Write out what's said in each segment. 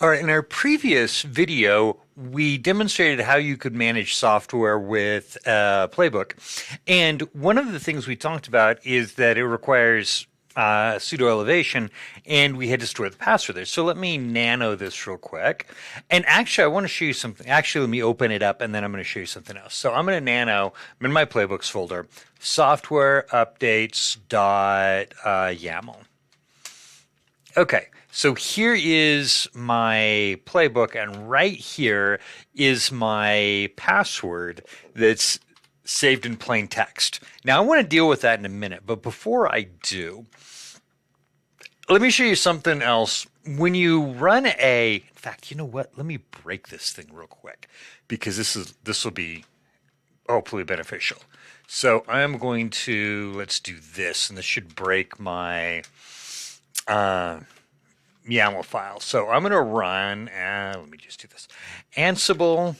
All right, in our previous video, we demonstrated how you could manage software with a playbook. And one of the things we talked about is that it requires pseudo elevation, and we had to store the password there. So let me nano this real quick. And actually, I want to show you something. Actually, let me open it up, and then I'm going to show you something else. So I'm going to nano, I'm in my playbooks folder, software updates dot YAML. Okay, so here is my playbook, and right here is my password that's saved in plain text. Now, I want to deal with that in a minute, but before I do, let me show you something else. When you run in fact, you know what? Let me break this thing real quick because this will be hopefully beneficial. So I'm going to, let's do this, and this should break my YAML file. So I'm going to run, let me just do this, Ansible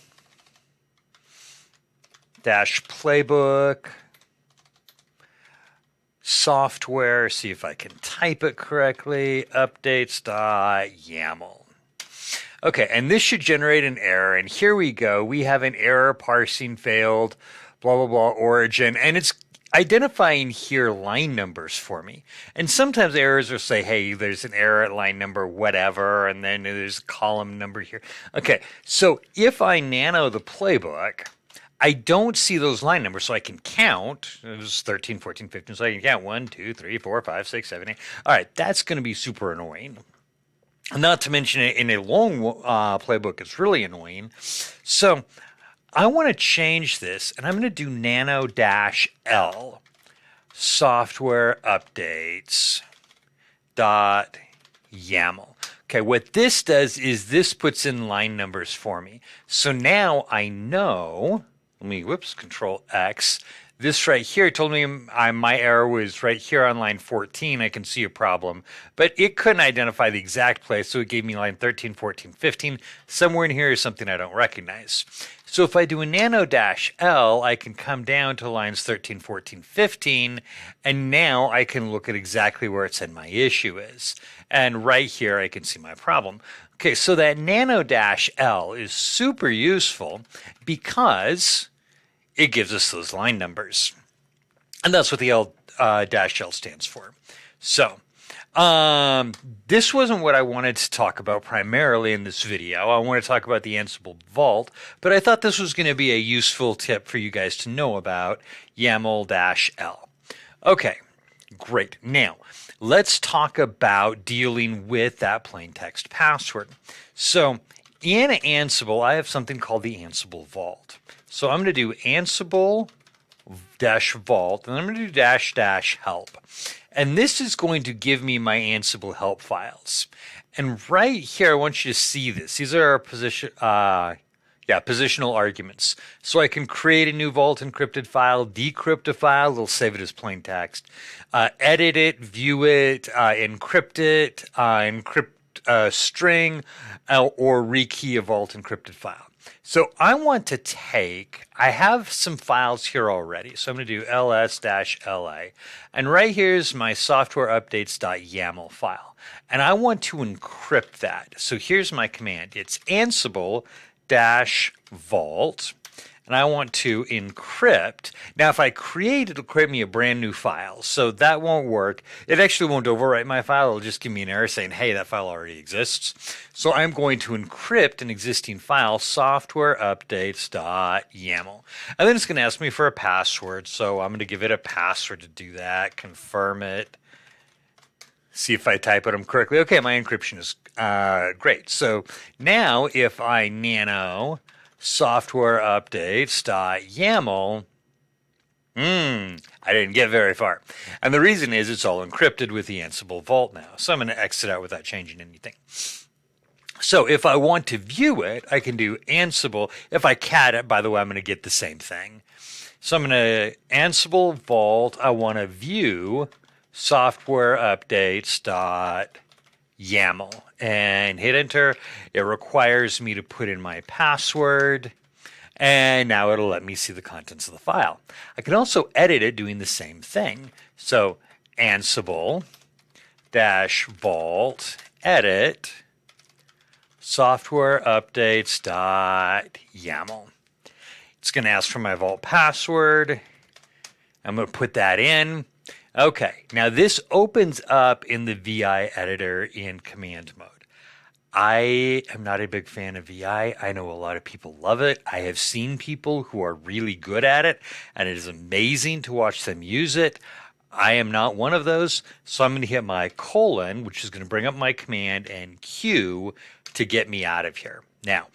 -playbook software, see if I can type it correctly, updates.yaml. Okay, and this should generate an error, and here we go. We have an error, parsing failed, blah, blah, blah, origin, and it's identifying here line numbers for me. And sometimes errors will say, hey, there's an error at line number whatever, and then there's a column number here. Okay, so if I nano the playbook, I don't see those line numbers, so I can count. It was 13, 14, 15, so I can count 1, 2, 3, 4, 5, 6, 7, 8. All right, that's going to be super annoying. Not to mention it in a long playbook, it's really annoying. So I want to change this, and I'm going to do nano-l software updates dot YAML. Okay, what this does is this puts in line numbers for me. So now I know, Control X. This right here told me my error was right here on line 14. I can see a problem, but it couldn't identify the exact place, so it gave me line 13, 14, 15. Somewhere in here is something I don't recognize. So if I do a nano-l, I can come down to lines 13, 14, 15, and now I can look at exactly where it said my issue is. And right here, I can see my problem. Okay, so that nano-l is super useful because it gives us those line numbers. And that's what the L stands for. So this wasn't what I wanted to talk about primarily in this video. I want to talk about the Ansible Vault, but I thought this was going to be a useful tip for you guys to know about YAML-L. Okay, great. Now, let's talk about dealing with that plain text password. So in Ansible, I have something called the Ansible Vault. So I'm going to do Ansible -vault, and I'm going to do --help. And this is going to give me my Ansible help files. And right here, I want you to see this. These are our positional arguments. So I can create a new Vault encrypted file, decrypt a file, it'll save it as plain text, edit it, view it, encrypt it, encrypt a string, or rekey a Vault encrypted file. So I want to I have some files here already. So I'm going to do ls-la. And right here's my software updates.yaml file. And I want to encrypt that. So here's my command. It's Ansible -vault. And I want to encrypt. Now, if I create, it'll create me a brand new file. So that won't work. It actually won't overwrite my file. It'll just give me an error saying, hey, that file already exists. So I'm going to encrypt an existing file, software updates.yaml. And then it's going to ask me for a password. So I'm going to give it a password to do that, confirm it. See if I type it correctly. Okay, my encryption is great. So now if I nano software updates.yaml, I didn't get very far. And the reason is it's all encrypted with the Ansible Vault now. So I'm going to exit out without changing anything. So if I want to view it, I can do Ansible. If I cat it, by the way, I'm going to get the same thing. So I'm going to Ansible Vault. I want to view software updates.yaml and hit enter. It requires me to put in my password, and now it'll let me see the contents of the file. I can also edit it doing the same thing. So Ansible -vault edit software updates.yaml. It's going to ask for my vault password. I'm going to put that in. Okay, now this opens up in the VI editor in command mode. I am not a big fan of VI. I know a lot of people love it. I have seen people who are really good at it, and it is amazing to watch them use it. I am not one of those, so I'm going to hit my colon, which is going to bring up my command, and Q to get me out of here. Now,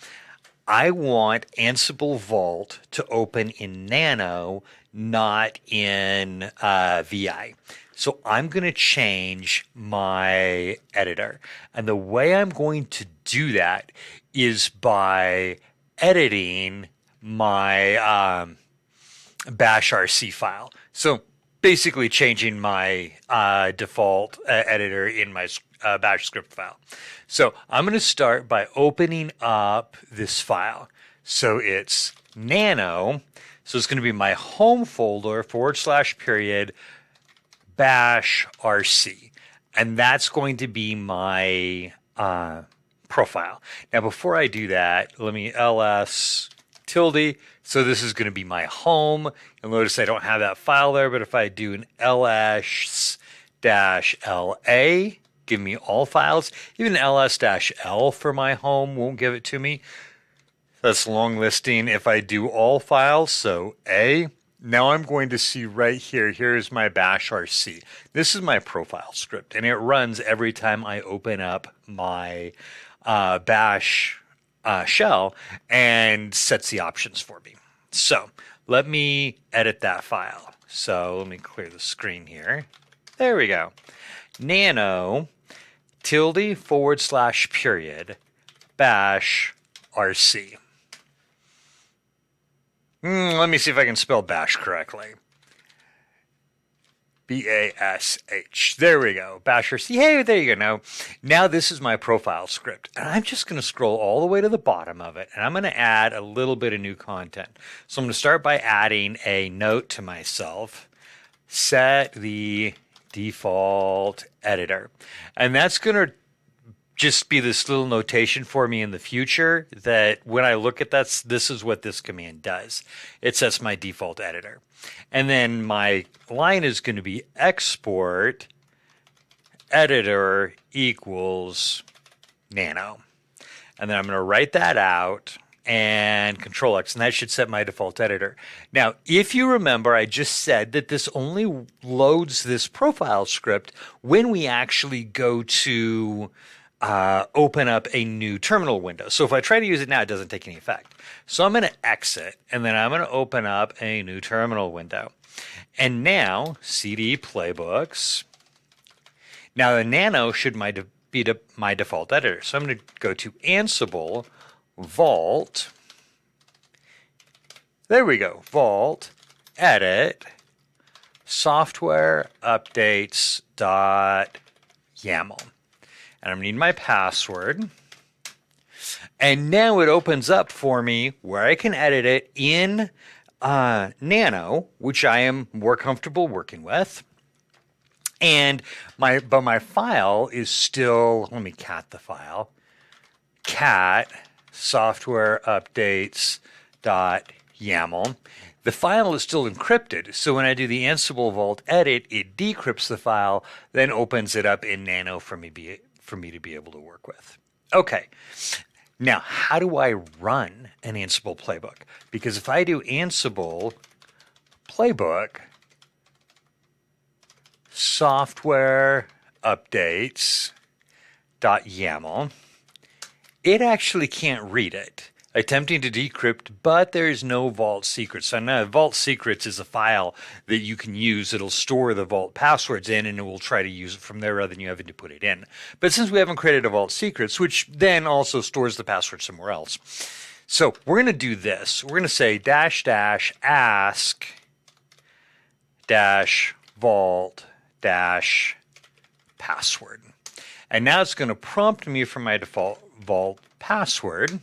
I want Ansible Vault to open in Nano, not in VI. So I'm going to change my editor. And the way I'm going to do that is by editing my bash RC file. So basically changing my default editor in my bash script file. So I'm going to start by opening up this file. So it's nano. So it's going to be my home folder // bash RC. And that's going to be my profile. Now, before I do that, let me ls tilde. So this is going to be my home. You'll notice I don't have that file there, but if I do an ls-la, give me all files. Even ls-l for my home won't give it to me. That's long listing if I do all files, so A. Now I'm going to see right here, here's my bash RC. This is my profile script, and it runs every time I open up my bash shell and sets the options for me. So let me edit that file. So let me clear the screen here. There we go. Nano tilde / bash RC. Let me see if I can spell bash correctly. B-A-S-H. There we go. Bash RC. Hey, there you go. Now this is my profile script. And I'm just going to scroll all the way to the bottom of it. And I'm going to add a little bit of new content. So I'm going to start by adding a note to myself. Set the default editor. And that's going to just be this little notation for me in the future that when I look at that, this is what this command does. It sets my default editor. And then my line is going to be export editor equals nano. And then I'm going to write that out and Control X, and that should set my default editor. Now, if you remember, I just said that this only loads this profile script when we actually go to open up a new terminal window. So if I try to use it now, it doesn't take any effect. So I'm going to exit, and then I'm going to open up a new terminal window. And now, cd playbooks. Now the nano should be my default editor. So I'm going to go to Ansible Vault. There we go. Vault, edit, software updates.yaml. And I'm going to need my password. And now it opens up for me where I can edit it in Nano, which I am more comfortable working with. And my file is still, let me cat the file, cat software updates.yaml. The file is still encrypted, so when I do the Ansible Vault edit, it decrypts the file, then opens it up in Nano for me to be able to work with. Okay, now how do I run an Ansible playbook? Because if I do Ansible playbook software updates.yaml, it actually can't read it. Attempting to decrypt, but there's no vault secrets. So now vault secrets is a file that you can use. It'll store the vault passwords in, and it will try to use it from there rather than you having to put it in. But since we haven't created a vault secrets, which then also stores the password somewhere else. So we're going to do this. We're going to say --ask -vault -password. And now it's going to prompt me for my default vault password.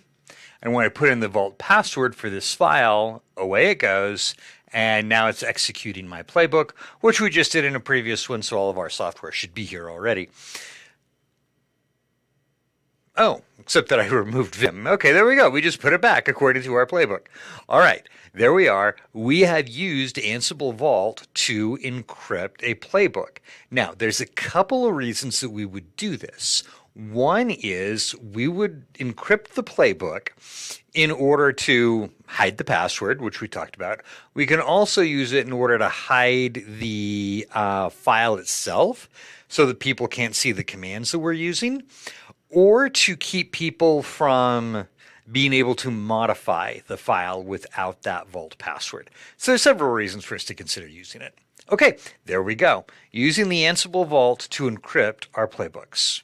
And when I put in the vault password for this file, away it goes. And now it's executing my playbook, which we just did in a previous one, so all of our software should be here already. Oh, except that I removed Vim. Okay, there we go. We just put it back according to our playbook. All right, there we are. We have used Ansible Vault to encrypt a playbook. Now, there's a couple of reasons that we would do this. One is we would encrypt the playbook in order to hide the password, which we talked about. We can also use it in order to hide the file itself so that people can't see the commands that we're using, or to keep people from being able to modify the file without that vault password. So there's several reasons for us to consider using it. Okay, there we go. Using the Ansible Vault to encrypt our playbooks.